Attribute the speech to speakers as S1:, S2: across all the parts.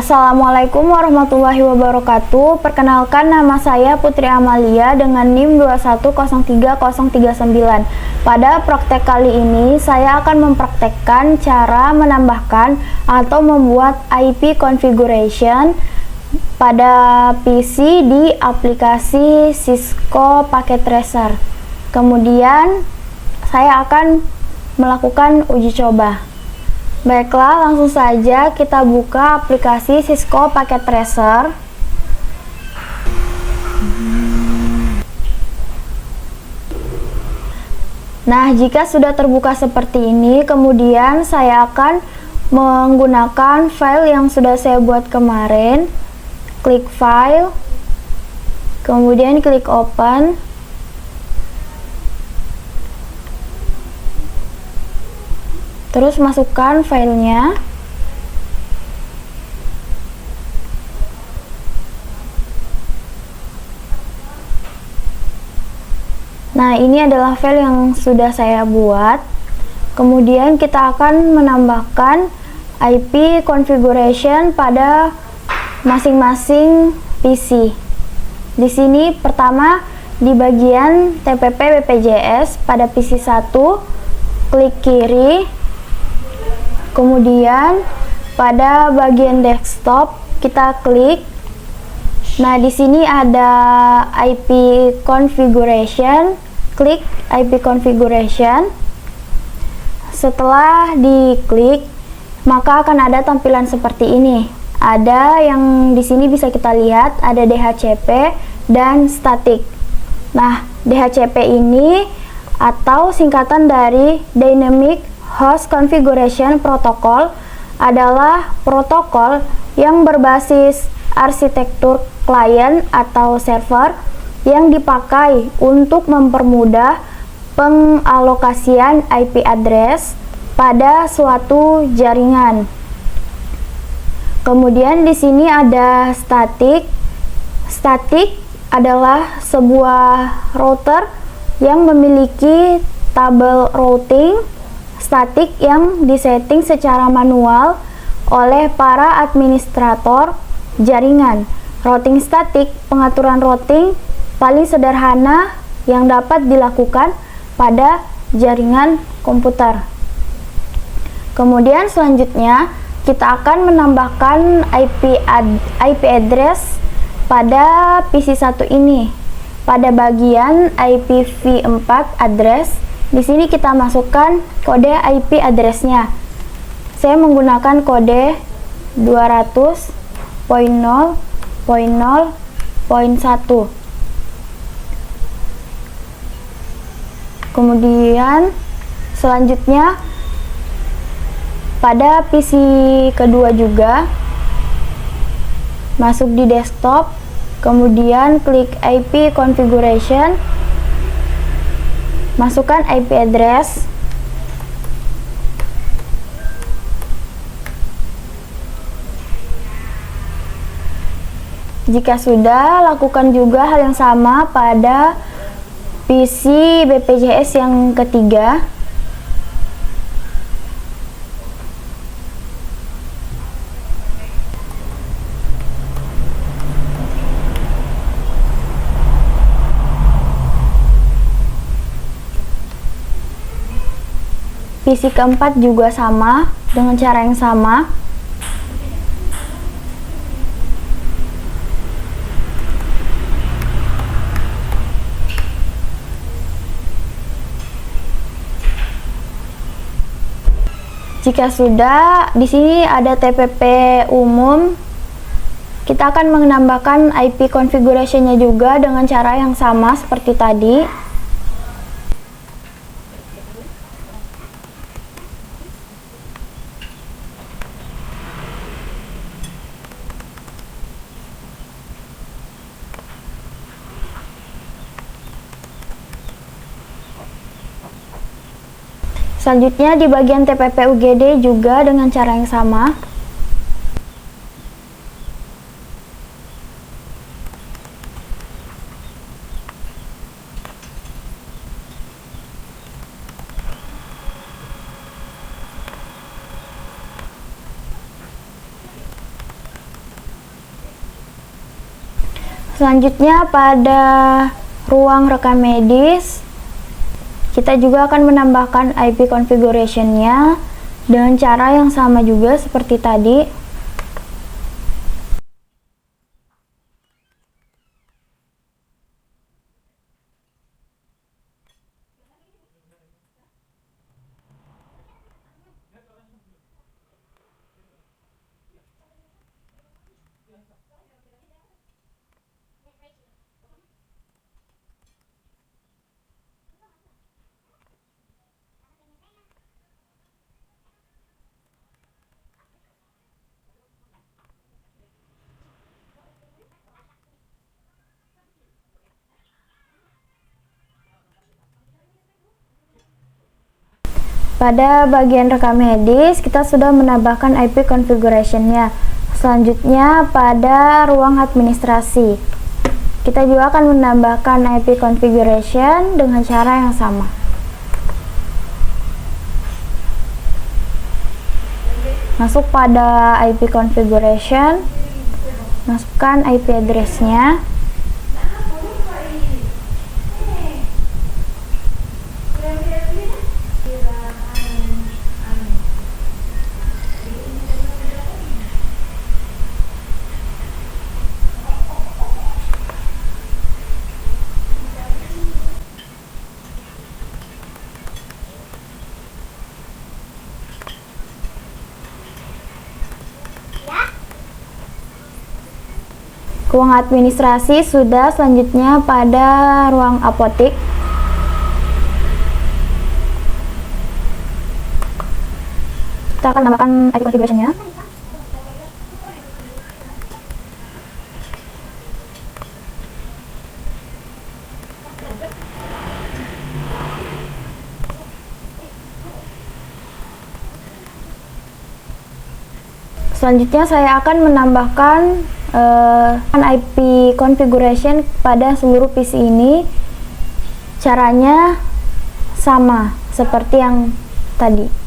S1: Assalamualaikum warahmatullahi wabarakatuh. Perkenalkan, nama saya Putri Amalia dengan NIM 2103039. Pada praktek kali ini saya akan mempraktekkan cara menambahkan atau membuat IP configuration pada PC di aplikasi Cisco Packet Tracer. Kemudian saya akan melakukan uji coba. Baiklah, langsung saja kita buka aplikasi Cisco Packet Tracer. Nah, jika sudah terbuka seperti ini, kemudian saya akan menggunakan file yang sudah saya buat kemarin. Klik file, kemudian klik open. Terus masukkan filenya. Nah, ini adalah file yang sudah saya buat. Kemudian kita akan menambahkan IP configuration pada masing-masing PC. Di sini pertama di bagian TPP BPJS pada PC 1, klik kiri. Kemudian pada bagian desktop kita klik. Nah, di sini ada IP configuration. Klik IP configuration. Setelah diklik, maka akan ada tampilan seperti ini. Ada yang di sini bisa kita lihat, ada DHCP dan static. Nah, DHCP ini atau singkatan dari Dynamic Host Configuration Protocol adalah protokol yang berbasis arsitektur klien atau server yang dipakai untuk mempermudah pengalokasian IP address pada suatu jaringan. Kemudian di sini ada static. Static adalah sebuah router yang memiliki tabel routing statik yang disetting secara manual oleh para administrator jaringan. Routing statik, pengaturan routing paling sederhana yang dapat dilakukan pada jaringan komputer. Kemudian selanjutnya kita akan menambahkan IP address pada PC 1 ini. Pada bagian IPv4 address, di sini kita masukkan kode IP address-nya. Saya menggunakan kode 200.0.0.1. Kemudian selanjutnya pada PC kedua juga masuk di desktop, kemudian klik IP configuration. Masukkan IP address. Jika sudah, lakukan juga hal yang sama pada PC BPJS yang ketiga. PC keempat juga sama, dengan cara yang sama. Jika sudah, di sini ada TPP umum. Kita akan menambahkan IP configuration-nya juga dengan cara yang sama seperti tadi. Selanjutnya di bagian TPP UGD juga dengan cara yang sama. Selanjutnya pada ruang rekam medis, kita juga akan menambahkan IP configuration-nya dengan cara yang sama juga seperti tadi. Pada bagian rekam medis, kita sudah menambahkan IP configuration-nya. Selanjutnya, pada ruang administrasi, kita juga akan menambahkan IP configuration dengan cara yang sama. Masuk pada IP configuration, masukkan IP address-nya. Ruang administrasi sudah, selanjutnya pada ruang apotik. Kita akan tambahkan IP configuration-nya. Selanjutnya saya akan menambahkan IP configuration pada seluruh PC ini. Caranya sama seperti yang tadi.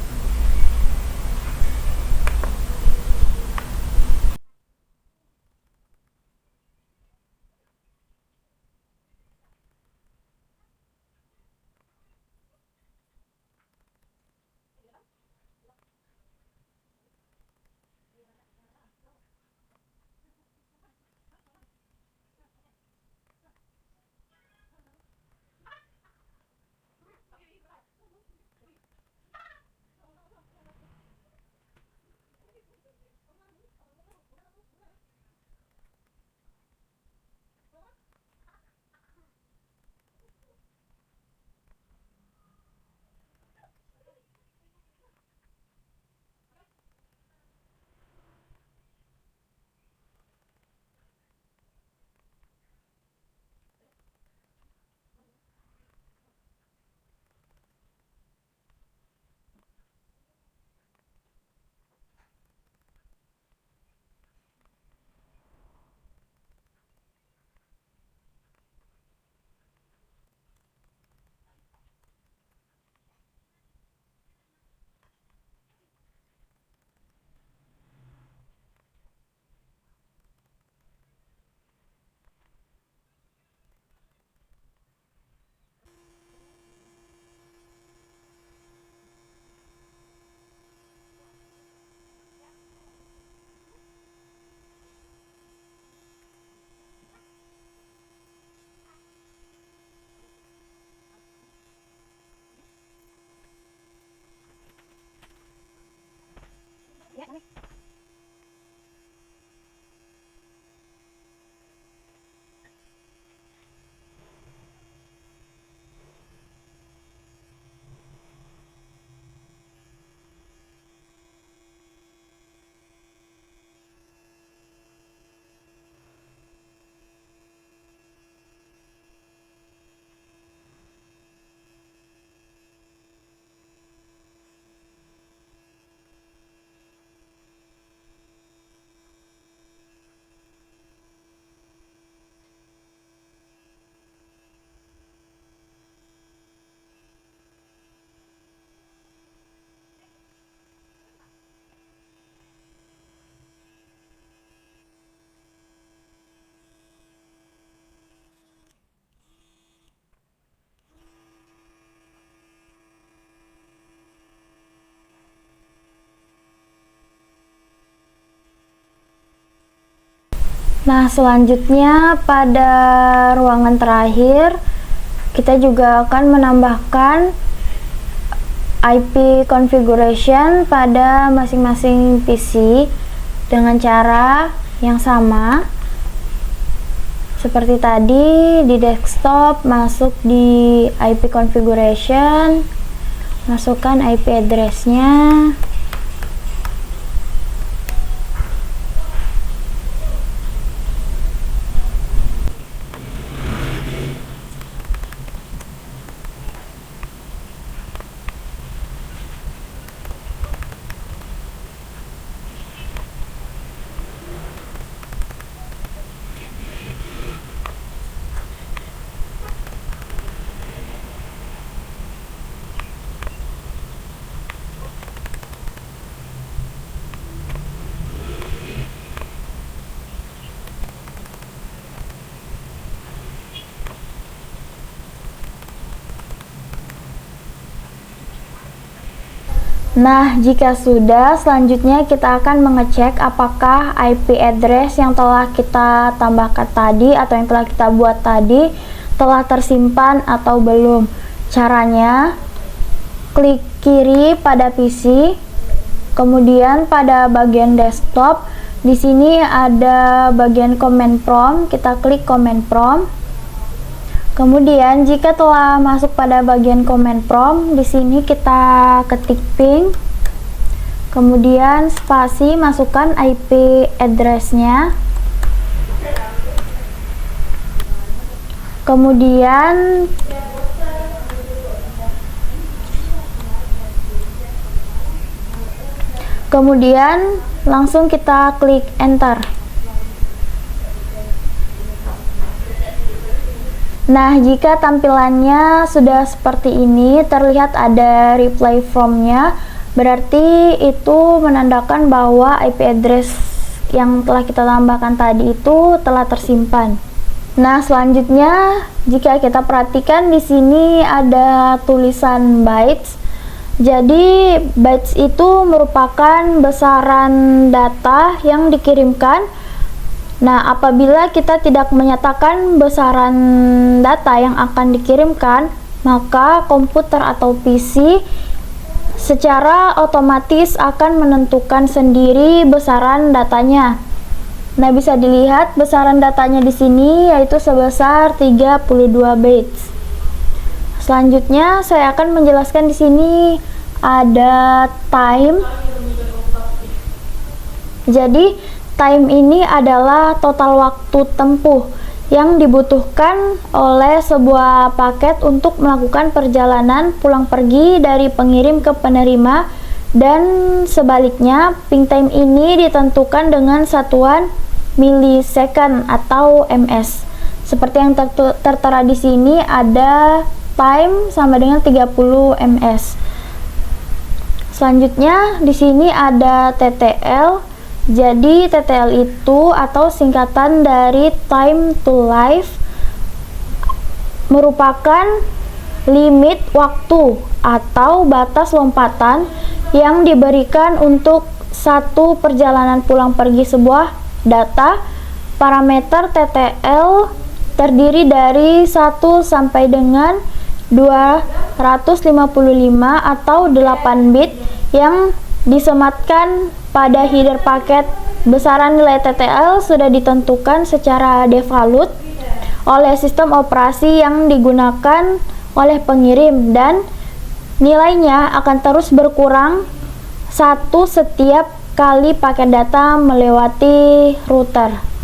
S1: Nah, selanjutnya pada ruangan terakhir kita juga akan menambahkan IP configuration pada masing-masing PC dengan cara yang sama seperti tadi. Di desktop masuk di IP configuration, masukkan IP address-nya. Nah, jika sudah, selanjutnya kita akan mengecek apakah IP address yang telah kita tambahkan tadi atau yang telah kita buat tadi telah tersimpan atau belum. Caranya, klik kiri pada PC, kemudian pada bagian desktop, di sini ada bagian command prompt, kita klik command prompt. Kemudian jika telah masuk pada bagian command prompt, di sini kita ketik ping, kemudian spasi, masukkan IP address-nya, kemudian langsung kita klik enter. Nah, jika tampilannya sudah seperti ini, terlihat ada reply from-nya, berarti itu menandakan bahwa IP address yang telah kita tambahkan tadi itu telah tersimpan. Nah, selanjutnya jika kita perhatikan di sini ada tulisan bytes. Jadi, bytes itu merupakan besaran data yang dikirimkan. Nah, apabila kita tidak menyatakan besaran data yang akan dikirimkan, maka komputer atau PC secara otomatis akan menentukan sendiri besaran datanya. Nah, bisa dilihat besaran datanya di sini yaitu sebesar 32 bytes. Selanjutnya, saya akan menjelaskan di sini ada time. Jadi, time ini adalah total waktu tempuh yang dibutuhkan oleh sebuah paket untuk melakukan perjalanan pulang pergi dari pengirim ke penerima, dan sebaliknya ping time ini ditentukan dengan satuan millisecond atau ms. Seperti yang tertera di sini ada time sama dengan 30 ms. Selanjutnya di sini ada TTL. Jadi TTL itu atau singkatan dari time to life, merupakan limit waktu atau batas lompatan yang diberikan untuk satu perjalanan pulang pergi sebuah data. Parameter TTL terdiri dari 1 sampai dengan 255 atau 8 bit yang disematkan pada header paket. Besaran nilai TTL sudah ditentukan secara default oleh sistem operasi yang digunakan oleh pengirim, dan nilainya akan terus berkurang 1 setiap kali paket data melewati router.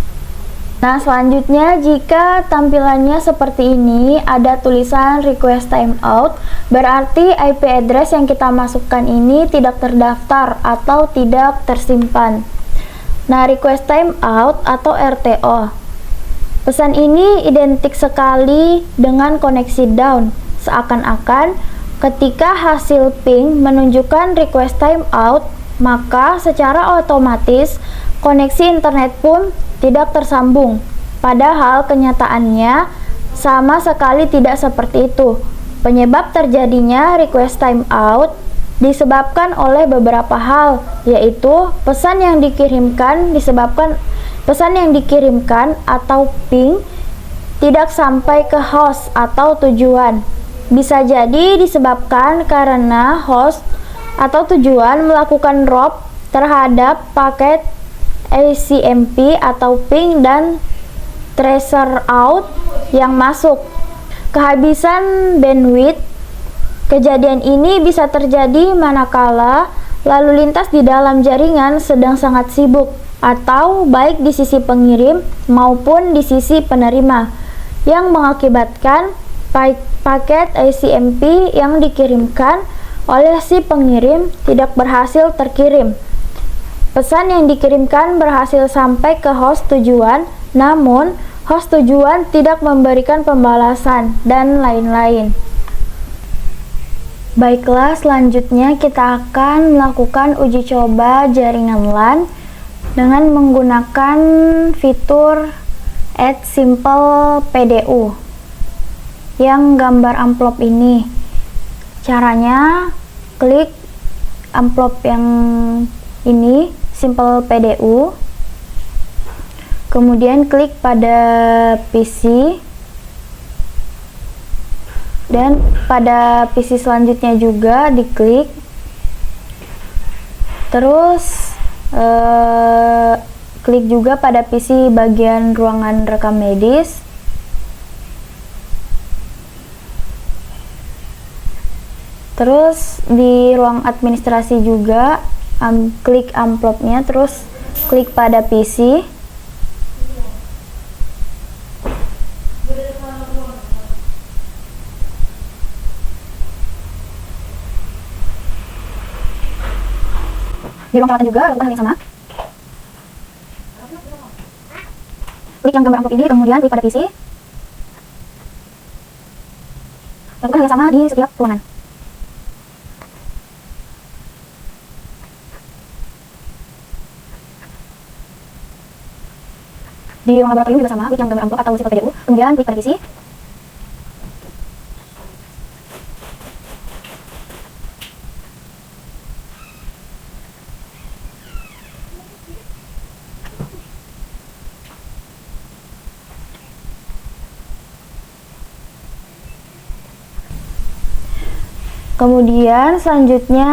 S1: Nah, selanjutnya jika tampilannya seperti ini, ada tulisan request timeout, berarti IP address yang kita masukkan ini tidak terdaftar atau tidak tersimpan. Nah, request timeout atau RTO, pesan ini identik sekali dengan koneksi down, seakan-akan ketika hasil ping menunjukkan request timeout, maka secara otomatis koneksi internet pun tidak tersambung. Padahal kenyataannya sama sekali tidak seperti itu. Penyebab terjadinya request timeout disebabkan oleh beberapa hal, yaitu pesan yang dikirimkan disebabkan Pesan yang dikirimkan atau ping tidak sampai ke host atau tujuan. Bisa jadi disebabkan karena host atau tujuan melakukan drop terhadap paket ACMP atau ping dan tracer out yang masuk. Kehabisan bandwidth. Kejadian ini bisa terjadi manakala lalu lintas di dalam jaringan sedang sangat sibuk, atau baik di sisi pengirim maupun di sisi penerima, yang mengakibatkan paket ACMP yang dikirimkan oleh si pengirim tidak berhasil terkirim. Pesan yang dikirimkan berhasil sampai ke host tujuan, namun host tujuan tidak memberikan pembalasan, dan lain-lain. Baiklah, selanjutnya kita akan melakukan uji coba jaringan LAN dengan menggunakan fitur Add Simple PDU yang gambar amplop ini. Caranya, klik amplop yang ini, Simple PDU, kemudian klik pada PC, dan pada PC selanjutnya juga diklik, terus klik juga pada PC bagian ruangan rekam medis, terus di ruang administrasi juga klik amplopnya, terus klik pada PC. Di ruang perawatan juga lakukan hal yang sama. Klik yang gambar amplop ini, kemudian klik pada PC. Lakukan hal yang sama di setiap ruangan. Di ruang laboratorium juga sama, klik yang gambar amplop atau Simple PDU, kemudian klik pada PC. Kemudian selanjutnya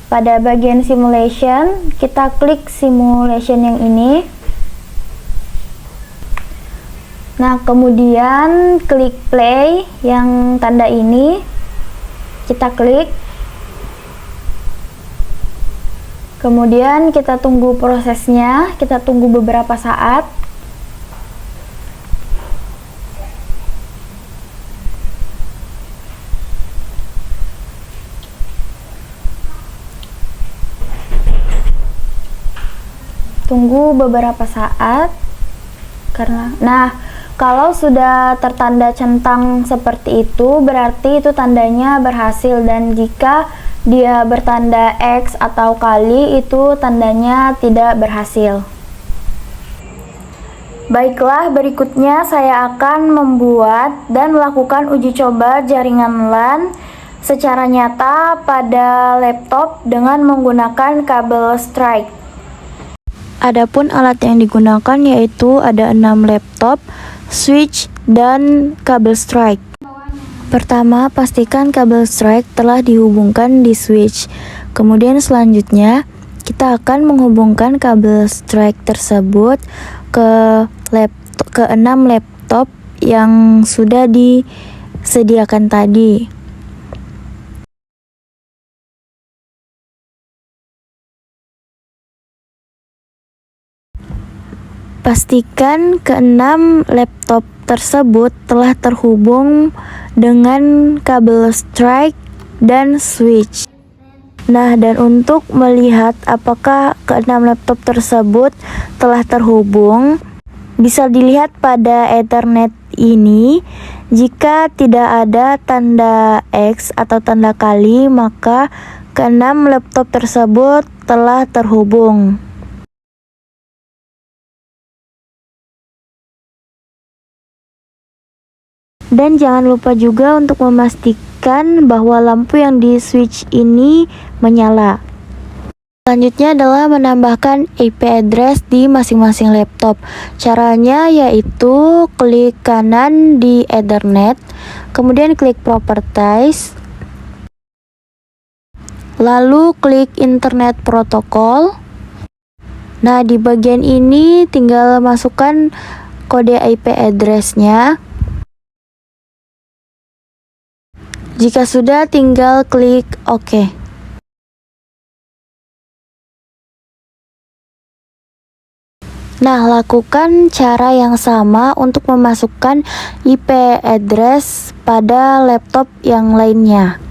S1: pada bagian simulation, kita klik simulation yang ini. Nah, kemudian klik play yang tanda ini, kita klik. Kemudian kita tunggu prosesnya, kita tunggu beberapa saat. Tunggu beberapa saat karena kalau sudah tertanda centang seperti itu, berarti itu tandanya berhasil, dan jika dia bertanda X atau kali, itu tandanya tidak berhasil. Baiklah, berikutnya saya akan membuat dan melakukan uji coba jaringan LAN secara nyata pada laptop dengan menggunakan kabel strike. Adapun alat yang digunakan yaitu ada 6 laptop, switch, dan kabel strike. Pertama, pastikan kabel strike telah dihubungkan di switch. Kemudian selanjutnya, kita akan menghubungkan kabel strike tersebut ke 6 laptop yang sudah disediakan tadi. Pastikan ke-6 laptop tersebut telah terhubung dengan kabel strike dan switch. Nah, dan untuk melihat apakah ke-6 laptop tersebut telah terhubung, bisa dilihat pada Ethernet ini. Jika tidak ada tanda X atau tanda kali, maka ke-6 laptop tersebut telah terhubung. Dan jangan lupa juga untuk memastikan bahwa lampu yang di switch ini menyala. Selanjutnya adalah menambahkan IP address di masing-masing laptop. Caranya yaitu klik kanan di Ethernet, kemudian klik Properties, lalu klik Internet Protocol. Nah, di bagian ini tinggal masukkan kode IP address-nya. Jika sudah, tinggal klik OK. Nah, lakukan cara yang sama untuk memasukkan IP address pada laptop yang lainnya.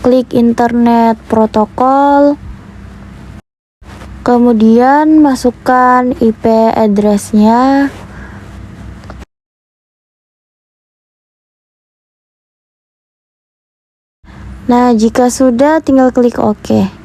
S1: Klik Internet Protocol, kemudian masukkan IP address-nya. Nah, jika sudah, tinggal klik OK.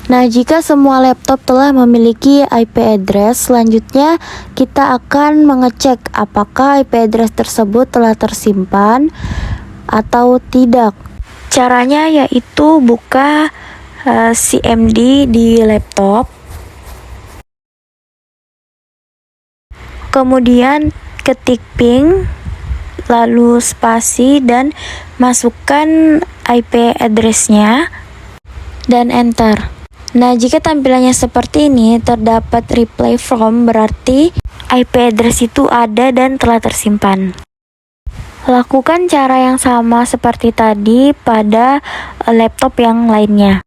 S1: Nah, jika semua laptop telah memiliki IP address, selanjutnya kita akan mengecek apakah IP address tersebut telah tersimpan atau tidak. Caranya yaitu buka CMD di laptop, kemudian ketik ping, lalu spasi dan masukkan IP address-nya dan enter. Nah, jika tampilannya seperti ini, terdapat reply from, berarti IP address itu ada dan telah tersimpan. Lakukan cara yang sama seperti tadi pada laptop yang lainnya.